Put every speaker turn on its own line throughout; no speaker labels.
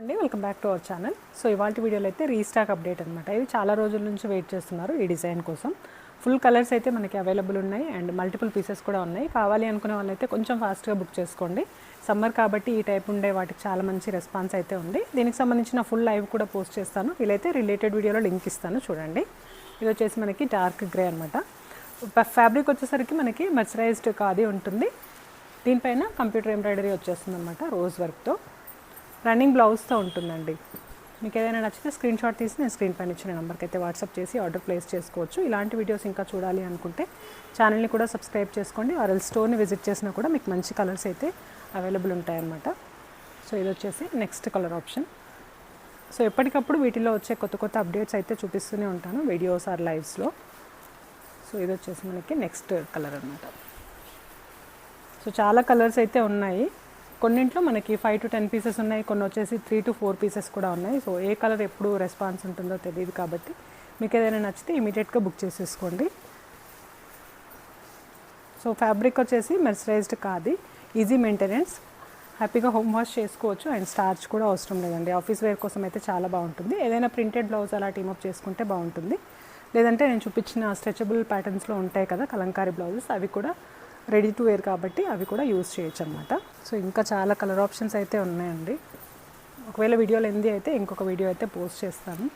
అండి welcome back to our channel. So ఇవాళ వీడియోలో అయితే రీస్టాక్ అప్డేట్ అనమాట. ఇది చాలా రోజుల నుంచి వెయిట్ చేస్తున్నారు ఈ డిజైన్ కోసం. ఫుల్ కలర్స్ అయితే మనకి అవైలబుల్ ఉన్నాయి అండ్ మల్టిపుల్ పీసెస్ కూడా ఉన్నాయి. కావాలి అనుకునే వాళ్ళైతే కొంచెం ఫాస్ట్గా బుక్ చేసుకోండి. సమ్మర్ కాబట్టి ఈ టైప్ ఉండే వాటికి చాలా మంచి రెస్పాన్స్ అయితే ఉంది. దీనికి సంబంధించిన ఫుల్ లైవ్ కూడా పోస్ట్ చేస్తాను. వీలైతే రిలేటెడ్ వీడియోలో లింక్ ఇస్తాను చూడండి. ఇది వచ్చేసి మనకి డార్క్ గ్రే అనమాట. ఫ్యాబ్రిక్ వచ్చేసరికి మనకి మర్సరైజ్డ్ ఖాదీ ఉంటుంది. దీనిపైన కంప్యూటర్ ఎంబ్రాయిడరీ వచ్చేస్తుంది అనమాట రోజ్ వర్క్తో. రన్నింగ్ బ్లౌజ్తో ఉంటుందండి. మీకు ఏదైనా నచ్చితే స్క్రీన్ షాట్ తీసి నేను స్క్రీన్ పైన ఇచ్చిన నెంబర్కి అయితే వాట్సాప్ చేసి ఆర్డర్ ప్లేస్ చేసుకోవచ్చు. ఇలాంటి వీడియోస్ ఇంకా చూడాలి అనుకుంటే ఛానల్ని కూడా సబ్స్క్రైబ్ చేసుకోండి. ఆర్ఎల్ స్టోర్ని విజిట్ చేసినా కూడా మీకు మంచి కలర్స్ అయితే అవైలబుల్ ఉంటాయన్నమాట. సో ఇది వచ్చేసి నెక్స్ట్ కలర్ ఆప్షన్. సో ఎప్పటికప్పుడు వీటిలో వచ్చే కొత్త కొత్త అప్డేట్స్ అయితే చూపిస్తూనే ఉంటాను వీడియోస్ ఆర్ లైవ్స్లో. సో ఇది వచ్చేసి మనకి నెక్స్ట్ కలర్ అనమాట. సో చాలా కలర్స్ అయితే ఉన్నాయి. కొన్నింట్లో మనకి 5 to 10 పీసెస్ ఉన్నాయి, కొన్ని వచ్చేసి 3 to 4 పీసెస్ కూడా ఉన్నాయి. సో ఏ కలర్ ఎప్పుడు రెస్పాన్స్ ఉంటుందో తెలియదు కాబట్టి మీకు ఏదైనా నచ్చితే ఇమీడియట్గా బుక్ చేసేసుకోండి. సో ఫ్యాబ్రిక్ వచ్చేసి మెర్సరైజ్డ్ కాదు, ఈజీ మెయింటెనెన్స్, హ్యాపీగా హోమ్ వాష్ చేసుకోవచ్చు అండ్ స్టార్చ్ కూడా అవసరం లేదండి. ఆఫీస్ వేర్ కోసం అయితే చాలా బాగుంటుంది. ఏదైనా ప్రింటెడ్ బ్లౌజ్ అలా టీమప్ చేసుకుంటే బాగుంటుంది. లేదంటే నేను చూపించిన స్ట్రెచబుల్ ప్యాటర్న్స్లో ఉంటాయి కదా కలంకారీ బ్లౌజెస్, అవి కూడా రెడీ టు వేర్ కాబట్టి అవి కూడా యూజ్ చేయొచ్చు అనమాట. సో ఇంకా చాలా కలర్ ఆప్షన్స్ అయితే ఉన్నాయండి. ఒకవేళ వీడియో లెంది అయితే ఇంకొక వీడియో అయితే పోస్ట్ చేస్తాను.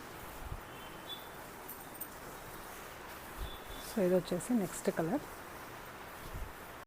సో ఇది వచ్చేసి నెక్స్ట్ కలర్.